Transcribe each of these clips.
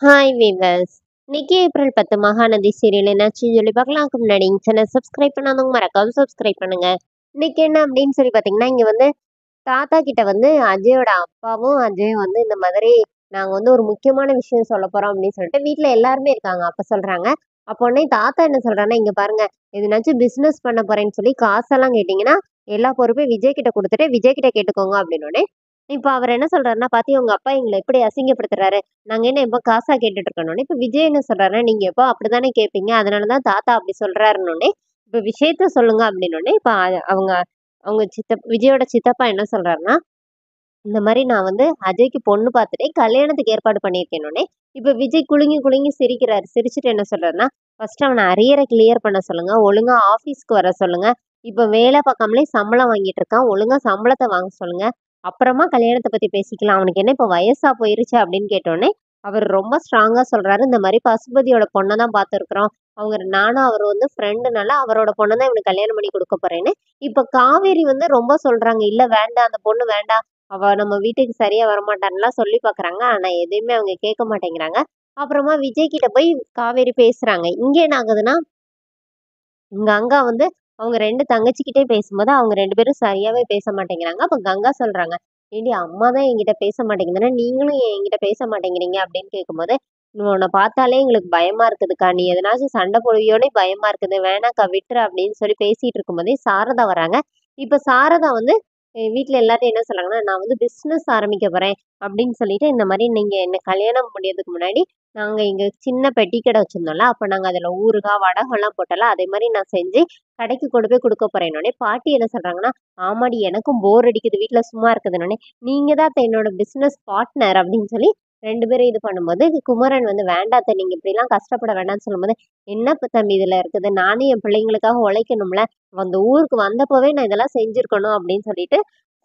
Hi viewers. இன்னைக்கு April 10 Mahanadi serial என்னாச்சுன்னு சொல்லி பார்க்கலாம். அதுக்கு முன்னாடி சேனல் சப்ஸ்கிரைப் பண்ணாதவங்க மறக்காம சப்ஸ்கிரைப் பண்ணுங்க. இன்னைக்கு என்ன அப்படின்னு சொல்லி பார்த்தீங்கன்னா, இங்க வந்து தாத்தா கிட்ட வந்து அஜயோட அப்பாவும் அஜயும் வந்து இந்த மாதிரி நாங்க வந்து ஒரு முக்கியமான விஷயம் சொல்ல போறோம் அப்படின்னு சொல்லிட்டு வீட்ல எல்லாருமே இருக்காங்க. அப்ப சொல்றாங்க. அப்போ உடனே தாத்தா என்ன சொல்றாருன்னா, இங்க பாருங்க, எதுனாச்சும் பிசினஸ் பண்ண போறேன்னு சொல்லி காசெல்லாம் கேட்டீங்கன்னா, எல்லா பொறுப்பையும் விஜய் கிட்ட கொடுத்துட்டு விஜய் கிட்ட கேட்டுக்கோங்க அப்படின்னு. இப்ப அவர் என்ன சொல்றாருன்னா, பாத்தியா உங்க அப்பா எங்களை எப்படி அசிங்கப்படுத்துறாரு. நாங்க என்ன எப்ப காசா கேட்டுட்டு இருக்கணும்னு. இப்ப விஜய் என்ன சொல்றாருன்னா, நீங்க எப்போ அப்படித்தானே கேட்பீங்க. அதனாலதான் தாத்தா அப்படி சொல்றாருன்னொன்னே, இப்ப விஷயத்த சொல்லுங்க அப்படின்னொன்னே, இப்ப அவங்க அவங்க விஜயோட சித்தப்பா என்ன சொல்றாருன்னா, இந்த மாரி நான் வந்து அஜய்க்கு பொண்ணு பார்த்துட்டேன். கல்யாணத்துக்கு ஏற்பாடு பண்ணியிருக்கேன்னொன்னே, இப்ப விஜய் குலுங்கி குலுங்கி சிரிக்கிறாரு. சிரிச்சுட்டு என்ன சொல்றாருன்னா, ஃபர்ஸ்ட் அவன அரியர கிளியர் பண்ண சொல்லுங்க. ஒழுங்கா ஆஃபீஸ்க்கு வர சொல்லுங்க. இப்ப வேலை பார்க்காமலே சம்பளம் வாங்கிட்டு இருக்கான். ஒழுங்கா சம்பளத்த வாங்க சொல்லுங்க. அப்புறமா கல்யாணத்த பத்தி பேசிக்கலாம். அவனுக்கு என்ன இப்ப வயசா போயிருச்சு அப்படின்னு கேட்டோனே, அவர் ரொம்ப ஸ்ட்ராங்கா சொல்றாரு. இந்த மாரி பசுபதியோட பொண்ண தான் பார்த்துருக்குறோம். நானும் அவரு வந்து ஃப்ரெண்டுனால அவரோட பொண்ண தான் இவனுக்கு கல்யாணம் பண்ணி குடுக்க போறேன்னு. இப்ப காவேரி வந்து ரொம்ப சொல்றாங்க. இல்ல வேண்டாம், அந்த பொண்ணு வேண்டாம். அவ நம்ம வீட்டுக்கு சரியா வரமாட்டான்னுலாம் சொல்லி பார்க்குறாங்க. ஆனா எதையுமே அவங்க கேட்க மாட்டேங்கிறாங்க. அப்புறமா விஜய் கிட்ட போய் காவேரி பேசுறாங்க. இங்க என்ன ஆகுதுன்னா, கங்கா வந்து அவங்க 2 தங்கச்சிகிட்டயே பேசும்போது, அவங்க 2 பேரும் சரியாவே பேச மாட்டேங்கிறாங்க. அப்ப கங்கா சொல்றாங்க, "ஏன்டி அம்மா தான் என்கிட்ட பேச மாட்டேங்குதுன்னா, நீங்களும் ஏன் என்கிட்ட பேச மாட்டேங்கிறீங்க?" அப்படின்னு கேட்கும்போது, "உன்ன பார்த்தாலே எங்களுக்கு பயமா இருக்குதுக்கா. நீ எதனாச்சும் சண்டை போடுவியோன்னே பயமா இருக்குது. வேணாக்கா விட்டுரு" அப்படின்னு சொல்லி பேசிட்டு இருக்கும்போதே சாரதா வராங்க. இப்ப சாரதா வந்து வீட்ல எல்லார்ட்டயும் என்ன சொல்றாங்கன்னா, "நான் வந்து பிசினஸ் ஆரம்பிக்க போறேன்" அப்படின்னு சொல்லிட்டு, இந்த மாரி நீங்க என்ன கல்யாணம் முடியறதுக்கு முன்னாடி நாங்க இங்க சின்ன பெட்டி கடை வச்சிருந்தோம்ல, அப்ப நாங்க அதுல ஊறுகாய், வடகம்லாம் போட்டோம்ல, அதே மாரி நான் செஞ்சு கடைக்கு கொண்டு போய் குடுக்க போறேன்னோனே, பாட்டி என்ன சொல்றாங்கன்னா, "ஆமாடி எனக்கும் போர் அடிக்குது வீட்ல சும்மா இருக்குதுன்னோனே, நீங்க தான் அத்த என்னோட பிசினஸ் பார்ட்னர்" அப்படின்னு சொல்லி 2 பேரும் இது பண்ணும்போது, குமரன் வந்து "வேண்டாம் அத்த, நீங்க இப்படிலாம் கஷ்டப்பட வேண்டாம்ன்னு" சொல்லும்போது, "என்ன தம்பி இதுல இருக்குது? நானும் என் பிள்ளைங்களுக்காக உழைக்கணும்ல. அந்த ஊருக்கு வந்தப்பவே நான் இதெல்லாம் செஞ்சிருக்கணும்" அப்படின்னு சொல்லிட்டு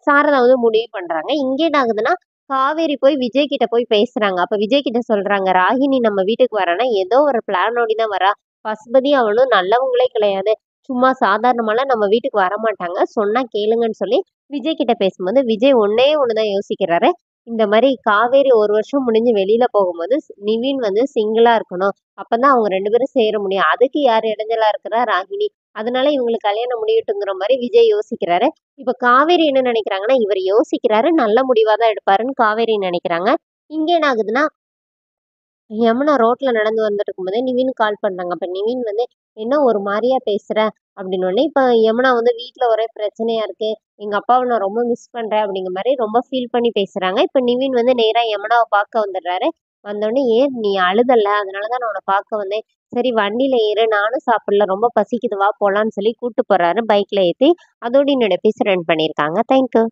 சாரதா வந்து முடிவு பண்றாங்க. இங்க என்ன ஆகுதுன்னா, காவேரி போய் விஜய் கிட்ட போய் பேசுறாங்க. அப்ப விஜய் கிட்ட சொல்றாங்க, "ராகினி நம்ம வீட்டுக்கு வரான்னா, ஏதோ ஒரு பிளானோடி தான் வரா. பசுபதி அவளும் நல்லவங்களே கிடையாது. சும்மா சாதாரணமாலாம் நம்ம வீட்டுக்கு வரமாட்டாங்க. சொன்னா கேளுங்கன்னு" சொல்லி விஜய் கிட்ட பேசும்போது, விஜய் ஒண்ணே ஒண்ணு தான் யோசிக்கிறாரு. இந்த மாரி காவேரி 1 வருஷம் முடிஞ்சு வெளியில போகும்போது, நிவின் வந்து சிங்கிளா இருக்கணும். அப்பதான் அவங்க 2 பேரும் சேர முடியும். அதுக்கு யார் இடைஞ்சலா இருக்கிறா? ராகினி. அதனால இவங்களுக்கு கல்யாணம் முடியட்டுங்கிற மாரி விஜய் யோசிக்கிறாரு. இப்ப காவேரி என்ன நினைக்கிறாங்கன்னா, இவரு யோசிக்கிறாரு, நல்ல முடிவா தான் எடுப்பாருன்னு காவேரி நினைக்கிறாங்க. இங்க என்ன ஆகுதுன்னா, யமுனா ரோட்ல நடந்து வந்துட்டு இருக்கும்போதே நிவினுக்கு கால் பண்றாங்க. அப்ப நிவின் வந்து, "என்ன ஒரு மாரியா பேசுற?" அப்படின்னோனே, இப்ப யமுனா வந்து வீட்ல ஒரே பிரச்சனையா இருக்கு. எங்க அப்பாவ நான் ரொம்ப மிஸ் பண்றேன் அப்படிங்கிற மாரி ரொம்ப ஃபீல் பண்ணி பேசுறாங்க. இப்ப நிவின் வந்து நேரா யமுனாவ பார்க்க வந்துடுறாரு. வந்தோனே, "ஏன் நீ அழுதல்ல? அதனால தான் நான் உன்ன பார்க்க வந்தேன்." "சரி வண்டியில ஏறு, நானும் சாப்பிடல, ரொம்ப பசிக்குது வா போலான்னு" சொல்லி கூட்டு போறாரு பைக்ல ஏத்தி. அதோட என்னோட எபிசோட் ரன் பண்ணியிருக்காங்க. Thank you.